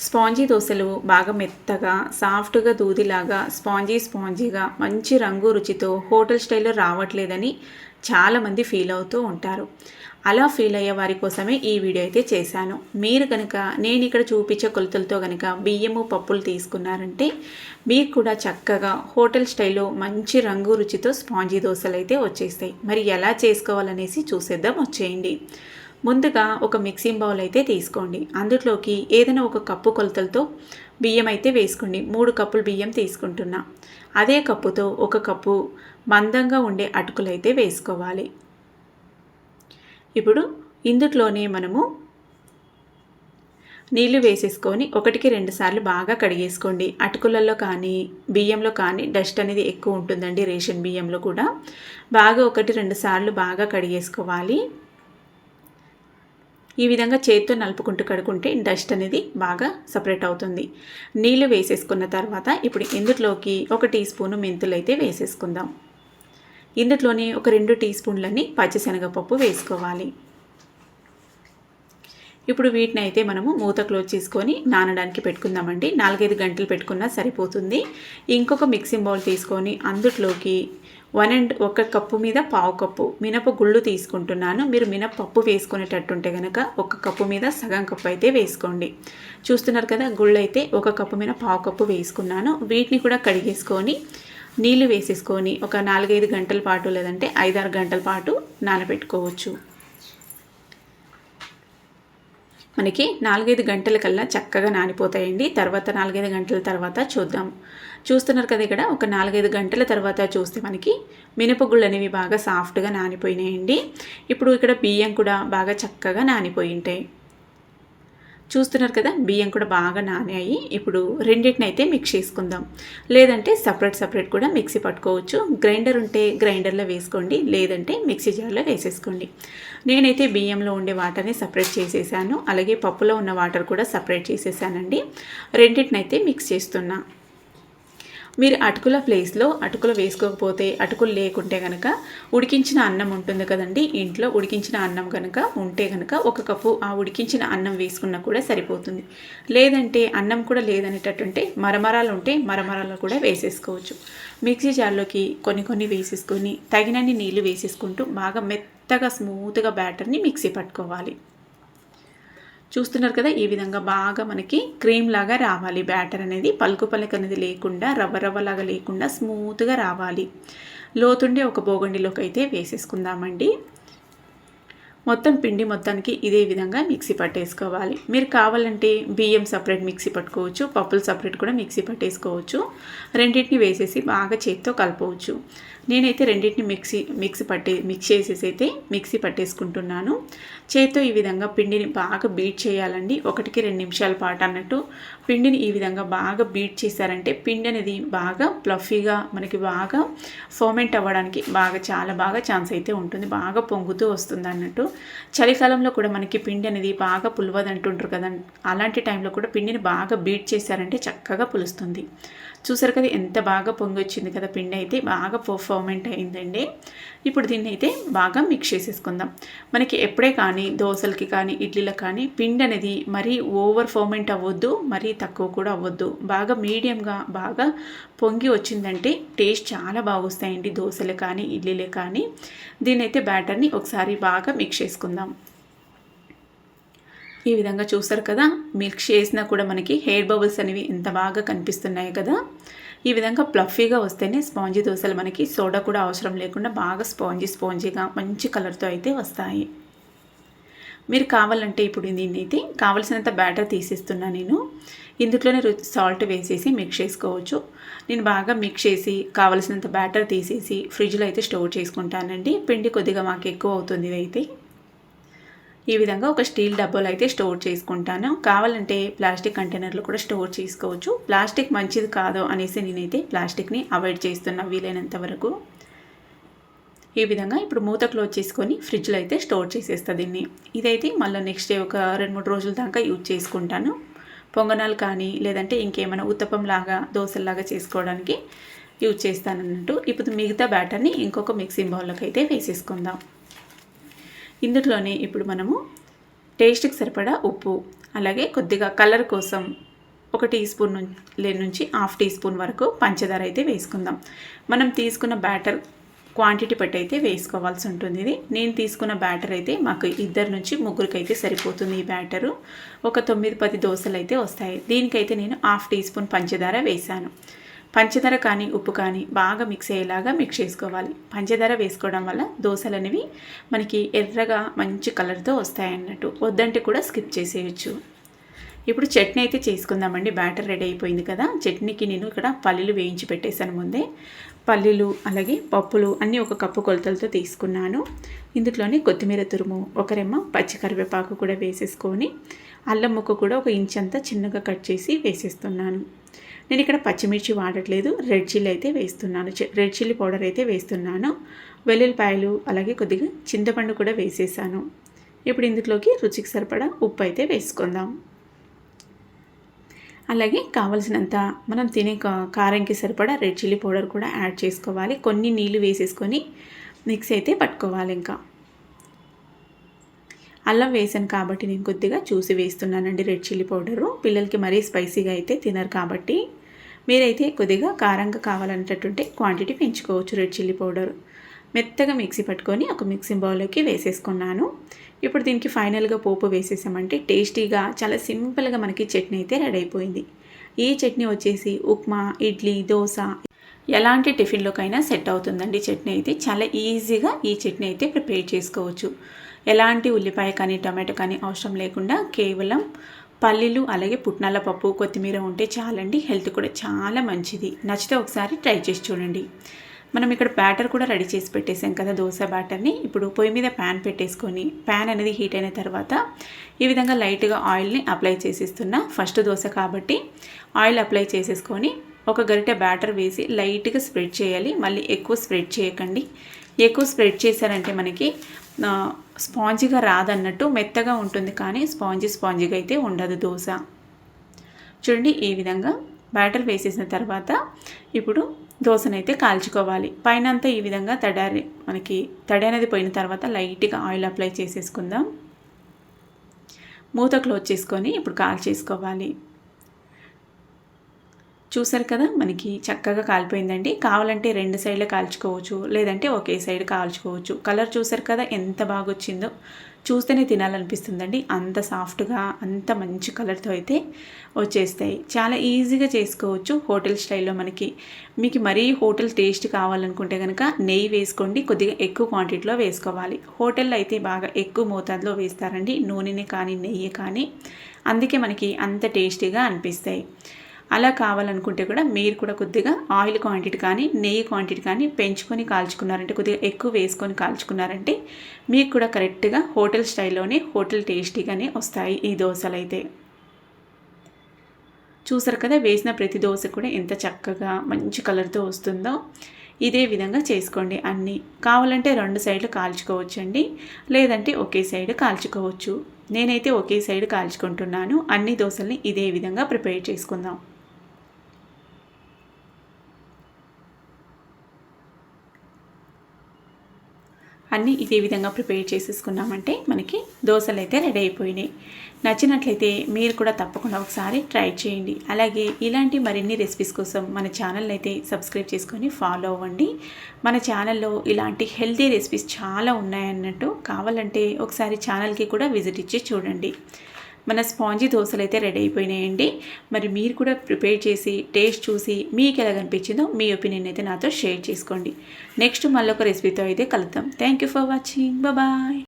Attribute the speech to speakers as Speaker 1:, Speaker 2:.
Speaker 1: Spongy దోశలు బాగా మెత్తగా సాఫ్ట్గా దూదిలాగా స్పాంజీగా మంచి రంగు రుచితో హోటల్ స్టైల్లో రావట్లేదని చాలామంది ఫీల్ అవుతూ ఉంటారు. అలా ఫీల్ అయ్యే వారి కోసమే ఈ వీడియో అయితే చేశాను. మీరు కనుక నేను ఇక్కడ చూపించే కొలతలతో కనుక బియ్యము పప్పులు తీసుకున్నారంటే మీకు కూడా చక్కగా హోటల్ స్టైల్లో మంచి రంగు రుచితో స్పాంజీ దోశలు అయితే వచ్చేస్తాయి. మరి ఎలా చేసుకోవాలనేసి చూసేద్దాం, వచ్చేయండి. ముందుగా ఒక మిక్సింగ్ బౌల్ అయితే తీసుకోండి. అందులోకి ఏదైనా ఒక కప్పు కొలతలతో బియ్యం అయితే వేసుకోండి. 3 కప్పులు బియ్యం తీసుకుంటున్నా. అదే కప్పుతో ఒక కప్పు మందంగా ఉండే అటుకులు అయితే వేసుకోవాలి. ఇప్పుడు ఇందులోనే మనము నీళ్లు వేసేసుకొని 1-2 సార్లు బాగా కడిగేసుకోండి. అటుకులలో కానీ బియ్యంలో కానీ డస్ట్ అనేది ఎక్కువ ఉంటుందండి. రేషన్ బియ్యంలో కూడా బాగా 1-2 సార్లు బాగా కడిగేసుకోవాలి. ఈ విధంగా చేతితో నలుపుకుంటూ కడుక్కుంటే డస్ట్ అనేది బాగా సపరేట్ అవుతుంది. నీళ్లు వేసేసుకున్న తర్వాత ఇప్పుడు ఇందులోకి 1 టీ స్పూను మెంతులు అయితే వేసేసుకుందాం. ఇందులోని ఒక 2 టీ స్పూన్లని పచ్చిశనగపప్పు వేసుకోవాలి. ఇప్పుడు వీటిని అయితే మనము మూత క్లోజ్ చేసుకొని నానడానికి పెట్టుకుందామండి. 4-5 గంటలు పెట్టుకున్నా సరిపోతుంది. ఇంకొక మిక్సింగ్ బౌల్ తీసుకొని అందులోకి 1 కప్పు మీద పావు కప్పు మినపగుళ్ళు తీసుకుంటున్నాను. మీరు మినపప్పు వేసుకునేటట్టుంటే కనుక 1 కప్పు మీద సగం కప్పు అయితే వేసుకోండి. చూస్తున్నారు కదా, గుళ్ళు అయితే 1 కప్పు మీద పావు కప్పు వేసుకున్నాను. వీటిని కూడా కడిగేసుకొని నీళ్లు వేసేసుకొని ఒక 4-5 గంటల పాటు లేదంటే 5-6 గంటల పాటు నానబెట్టుకోవచ్చు. మనకి 4-5 గంటల కల్లా చక్కగా నానిపోతాయండి. తర్వాత 4-5 గంటల తర్వాత చూద్దాం. చూస్తున్నారు కదా, ఇక్కడ ఒక 4-5 గంటల తర్వాత చూస్తే మనకి మినపగుళ్ళు అనేవి బాగా సాఫ్ట్గా నానిపోయినాయండి. ఇప్పుడు ఇక్కడ బియ్యం కూడా బాగా చక్కగా నానిపోయి ఉంటాయి. చూస్తున్నారు కదా, బియ్యం కూడా బాగా నానాయి. ఇప్పుడు రెండింటిని అయితే మిక్స్ చేసుకుందాం. లేదంటే సపరేట్ కూడా మిక్సీ పట్టుకోవచ్చు. గ్రైండర్ ఉంటే గ్రైండర్లో వేసుకోండి, లేదంటే మిక్సీ జార్లో వేసేసుకోండి. నేనైతే బియ్యంలో ఉండే వాటర్ని సపరేట్ చేసేసాను, అలాగే పప్పులో ఉన్న వాటర్ కూడా సపరేట్ చేసేసానండి. రెండింటిని అయితే మిక్స్ చేస్తున్నా. మీరు అటుకుల ప్లేస్లో అటుకులు వేసుకోకపోతే, అటుకులు లేకుంటే కనుక ఉడికించిన అన్నం ఉంటుంది కదండి, ఇంట్లో ఉడికించిన అన్నం కనుక ఉంటే కనుక 1 కప్పు ఆ ఉడికించిన అన్నం వేసుకున్నా కూడా సరిపోతుంది. లేదంటే అన్నం కూడా లేదనేటట్టుంటే మరమరాలు ఉంటే మరమరాలు కూడా వేసేసుకోవచ్చు. మిక్సీ జార్లోకి కొన్ని వేసేసుకొని తగినన్ని నీళ్లు వేసేసుకుంటూ బాగా మెత్తగా స్మూత్గా బ్యాటర్ని మిక్సీ పట్టుకోవాలి. చూస్తున్నారు కదా, ఈ విధంగా బాగా మనకి క్రీమ్ లాగా రావాలి. బ్యాటర్ అనేది పలుకు అనేది లేకుండా రవ్వలాగా లేకుండా స్మూత్గా రావాలి. లోతుండే ఒక బోగండిలోకి అయితే వేసేసుకుందామండి. మొత్తం పిండి మొత్తానికి ఇదే విధంగా మిక్సీ పట్టేసుకోవాలి. మీరు కావాలంటే బియ్యం సపరేట్ మిక్సీ పట్టుకోవచ్చు, పప్పులు సపరేట్ కూడా మిక్సీ పట్టేసుకోవచ్చు. రెండింటిని వేసేసి బాగా చేతితో కలపవచ్చు. నేనైతే రెండింటిని మిక్స్ చేసేసి అయితే మిక్సీ పట్టేసుకుంటున్నాను. చేతితో ఈ విధంగా పిండిని బాగా బీట్ చేయాలండి. 1-2 నిమిషాల పాటు అన్నట్టు పిండిని ఈ విధంగా బాగా బీట్ చేశారంటే పిండి అనేది బాగా ప్లఫీగా మనకి బాగా ఫర్మెంట్ అవ్వడానికి చాలా బాగా ఛాన్స్ అయితే ఉంటుంది. బాగా పొంగుతూ వస్తుంది అన్నట్టు. చలికాలంలో కూడా మనకి పిండి అనేది బాగా పులవదంటుంటారు కదా, అలాంటి టైంలో కూడా పిండిని బాగా బీట్ చేశారంటే చక్కగా పులుస్తుంది. చూసారు కదా, ఎంత బాగా పొంగి వచ్చింది కదా, పిండి అయితే బాగా ఫర్మెంట్ అయిందండి. ఇప్పుడు దీన్ని అయితే బాగా మిక్స్ చేసేసుకుందాం. మనకి ఎప్పుడే కానీ దోశలకి కానీ ఇడ్లీలకు కానీ పిండి అనేది మరీ ఓవర్ ఫర్మెంట్ అవ్వద్దు, మరీ తక్కువ కూడా అవ్వద్దు. బాగా మీడియంగా బాగా పొంగి వచ్చిందంటే టేస్ట్ చాలా బాగా వస్తాయండి దోశలు కానీ ఇడ్లీలే కానీ. దీనైతే బ్యాటర్ని ఒకసారి బాగా మిక్స్ చేసుకుందాం. ఈ విధంగా చూస్తారు కదా, మిక్స్ చేసినా కూడా మనకి హెయిర్ బబుల్స్ అనేవి ఎంత బాగా కనిపిస్తున్నాయి కదా. ఈ విధంగా ప్లఫీగా వస్తేనే స్పాంజీ దోశలు మనకి సోడా కూడా అవసరం లేకుండా బాగా స్పాంజీగా మంచి కలర్తో అయితే వస్తాయి. మీరు కావాలంటే ఇప్పుడు దీన్ని అయితే కావలసినంత బ్యాటర్ తీసిస్తున్నా నేను. ఇందులోనే సాల్ట్ వేసేసి మిక్స్ చేసుకోవచ్చు. నేను బాగా మిక్స్ చేసి కావలసినంత బ్యాటర్ తీసేసి ఫ్రిడ్జ్లో అయితే స్టోర్ చేసుకుంటానండి. పిండి కొద్దిగా మాకు ఎక్కువ అవుతుంది ఇదైతే. ఈ విధంగా ఒక స్టీల్ డబ్బాలో అయితే స్టోర్ చేసుకుంటాను. కావాలంటే ప్లాస్టిక్ కంటైనర్లో కూడా స్టోర్ చేసుకోవచ్చు. ప్లాస్టిక్ మంచిది కాదు అనేసి నేనైతే ప్లాస్టిక్ని అవాయిడ్ చేస్తున్నా వీలైనంత వరకు. ఈ విధంగా ఇప్పుడు మూత క్లోజ్ చేసుకొని ఫ్రిడ్జ్లో అయితే స్టోర్ చేసేస్తా దీన్ని. ఇదైతే మళ్ళీ నెక్స్ట్ డే ఒక 2-3 రోజుల దాకా యూజ్ చేసుకుంటాను. పొంగనాలు కానీ లేదంటే ఇంకేమైనా ఉత్తపంలాగా దోశల్లాగా చేసుకోవడానికి యూజ్ చేస్తానన్నట్టు. ఇప్పుడు మిగతా బ్యాటర్ని ఇంకొక మిక్సింగ్ బౌల్లోకి అయితే వేసేసుకుందాం. ఇందులోనే ఇప్పుడు మనము టేస్ట్కి సరిపడా ఉప్పు, అలాగే కొద్దిగా కలర్ కోసం 1 టీ స్పూన్ నుంచి హాఫ్ టీ స్పూన్ వరకు పంచదార అయితే వేసుకుందాం. మనం తీసుకున్న బ్యాటర్ క్వాంటిటీ బట్టి అయితే వేసుకోవాల్సి ఉంటుంది. ఇది నేను తీసుకున్న బ్యాటర్ అయితే మాకు 2 నుంచి 3కి అయితే సరిపోతుంది. ఈ బ్యాటరు ఒక 9-10 దోశలు అయితే వస్తాయి. దీనికైతే నేను హాఫ్ టీ స్పూన్ పంచదార వేసాను. పంచదార కానీ ఉప్పు కానీ బాగా మిక్స్ అయ్యేలాగా మిక్స్ చేసుకోవాలి. పంచదార వేసుకోవడం వల్ల దోశలు అనేవి మనకి ఎర్రగా మంచి కలర్తో వస్తాయి అన్నట్టు. వద్దంటే కూడా స్కిప్ చేసేయచ్చు. ఇప్పుడు చట్నీ అయితే చేసుకుందామండి. బ్యాటర్ రెడీ అయిపోయింది కదా. చట్నీకి నేను ఇక్కడ పల్లీలు వేయించి పెట్టేశాను ముందే. పల్లీలు అలాగే పప్పులు అన్నీ 1 కప్పు కొలతలతో తీసుకున్నాను. ఇందులోనే కొత్తిమీర తురుము, 1 రెమ్మ పచ్చి కరివేపాకు కూడా వేసేసుకొని అల్లం ముక్క కూడా 1 ఇంచ్ అంతా చిన్నగా కట్ చేసి వేసేస్తున్నాను. నేను ఇక్కడ పచ్చిమిర్చి వాడట్లేదు, రెడ్ చిల్లీ అయితే వేస్తున్నాను. రెడ్ చిల్లీ పౌడర్ అయితే వేస్తున్నాను. వెల్లుల్లిపాయలు అలాగే కొద్దిగా చింతపండు కూడా వేసేసాను. ఇప్పుడు ఇందులోకి రుచికి సరిపడా ఉప్పు అయితే వేసుకుందాం. అలాగే కావలసినంత మనం తినే కారంకి సరిపడా రెడ్ చిల్లీ పౌడర్ కూడా యాడ్ చేసుకోవాలి. కొన్ని నీళ్ళు వేసేసుకొని మిక్స్ అయితే పట్టుకోవాలి. ఇంకా అల్లం వేసాను కాబట్టి నేను కొద్దిగా చూసి వేస్తున్నానండి రెడ్ చిల్లీ పౌడరు. పిల్లలకి మరీ స్పైసీగా అయితే తినరు కాబట్టి మీరైతే కొద్దిగా కారంగా కావాలనేటట్టుంటే క్వాంటిటీ పెంచుకోవచ్చు. రెడ్ చిల్లీ పౌడర్ మెత్తగా మిక్సీ పట్టుకొని ఒక మిక్సింగ్ బౌల్లోకి వేసేసుకున్నాను. ఇప్పుడు దీనికి ఫైనల్గా పోపు వేసేసామంటే టేస్టీగా చాలా సింపుల్గా మనకి చట్నీ అయితే రెడీ అయిపోయింది. ఈ చట్నీ వచ్చేసి ఉప్మా, ఇడ్లీ, దోశ ఎలాంటి టిఫిన్లోకైనా సెట్ అవుతుందండి. చట్నీ అయితే చాలా ఈజీగా ఈ చట్నీ అయితే ప్రిపేర్ చేసుకోవచ్చు. ఎలాంటి ఉల్లిపాయ కానీ టమాటో కానీ అవసరం లేకుండా కేవలం పల్లీలు అలాగే పుట్నాల పప్పు, కొత్తిమీర ఉంటే చాలండి. హెల్త్ కూడా చాలా మంచిది. నచ్చితే ఒకసారి ట్రై చేసి చూడండి. మనం ఇక్కడ బ్యాటర్ కూడా రెడీ చేసి పెట్టేసాం కదా దోశ బ్యాటర్ని. ఇప్పుడు పొయ్యి మీద ప్యాన్ పెట్టేసుకొని ప్యాన్ అనేది హీట్ అయిన తర్వాత ఈ విధంగా లైట్గా ఆయిల్ని అప్లై చేసేస్తున్నా. ఫస్ట్ దోశ కాబట్టి ఆయిల్ అప్లై చేసేసుకొని 1 గరిటె బ్యాటర్ వేసి లైట్గా స్ప్రెడ్ చేయాలి. మళ్ళీ ఎక్కువ స్ప్రెడ్ చేయకండి. ఎక్కువ స్ప్రెడ్ చేశారంటే మనకి స్పాంజీగా రాదన్నట్టు, మెత్తగా ఉంటుంది కానీ స్పాంజీగా అయితే ఉండదు దోశ. చూడండి ఈ విధంగా బ్యాటర్ వేసేసిన తర్వాత ఇప్పుడు దోశనైతే కాల్చుకోవాలి. పైన అంతా ఈ విధంగా తడి అనేది పోయిన తర్వాత లైట్గా ఆయిల్ అప్లై చేసేసుకుందాం. మూత క్లోజ్ చేసుకొని ఇప్పుడు కాల్చేసుకోవాలి. చూసారు కదా మనకి చక్కగా కాలిపోయిందండి. కావాలంటే 2 సైడ్లు కాల్చుకోవచ్చు, లేదంటే ఒకే సైడ్ కాల్చుకోవచ్చు. కలర్ చూసారు కదా ఎంత బాగా వచ్చిందో. చూస్తేనే తినాలనిపిస్తుందండి. అంత సాఫ్ట్గా అంత మంచి కలర్తో అయితే వచ్చేస్తాయి. చాలా ఈజీగా చేసుకోవచ్చు హోటల్ స్టైల్లో. మీకు మరీ హోటల్ టేస్ట్ కావాలనుకుంటే కనుక నెయ్యి వేసుకోండి. కొద్దిగా ఎక్కువ క్వాంటిటీలో వేసుకోవాలి. హోటల్లో అయితే బాగా ఎక్కువ మోతాదులో వేస్తారండి, నూనెని కానీ నెయ్యి కానీ. అందుకే మనకి అంత టేస్టీగా అనిపిస్తాయి. అలా కావాలనుకుంటే కూడా మీరు కూడా కొద్దిగా ఆయిల్ క్వాంటిటీ కానీ నెయ్యి క్వాంటిటీ కానీ పెంచుకొని కాల్చుకున్నారంటే, కొద్దిగా ఎక్కువ వేసుకొని కాల్చుకున్నారంటే మీకు కూడా కరెక్ట్గా హోటల్ స్టైల్లోనే హోటల్ టేస్టీగానే వస్తాయి ఈ దోశలు అయితే. చూసారు కదా వేసిన ప్రతి దోశ కూడా ఎంత చక్కగా మంచి కలర్తో వస్తుందో. ఇదే విధంగా చేసుకోండి అన్నీ. కావాలంటే 2 సైడ్లు కాల్చుకోవచ్చండి, లేదంటే ఒకే సైడ్ కాల్చుకోవచ్చు. నేనైతే ఒకే సైడ్ కాల్చుకుంటున్నాను. అన్ని దోశల్ని ఇదే విధంగా ప్రిపేర్ చేసుకుందాం. అన్నీ ఇదే విధంగా ప్రిపేర్ చేసేసుకున్నామంటే మనకి దోశలు అయితే రెడీ అయిపోయినాయి. నచ్చినట్లయితే మీరు కూడా తప్పకుండా ఒకసారి ట్రై చేయండి. అలాగే ఇలాంటి మరిన్ని రెసిపీస్ కోసం మన ఛానల్ అయితే సబ్స్క్రైబ్ చేసుకొని ఫాలో అవ్వండి. మన ఛానల్లో ఇలాంటి హెల్తీ రెసిపీస్ చాలా ఉన్నాయన్నట్టు. కావాలంటే ఒకసారి ఛానల్కి కూడా విజిట్ ఇచ్చి చూడండి. మన స్పాంజీ దోశలు అయితే రెడీ అయిపోయినాయండి. మరి మీరు కూడా ప్రిపేర్ చేసి టేస్ట్ చూసి మీకు ఎలా అనిపించిందో మీ ఒపీనియన్ అయితే నాతో షేర్ చేసుకోండి. నెక్స్ట్ మళ్ళీ ఒక రెసిపీతో అయితే కలుద్దాం. Thank you for watching. Bye.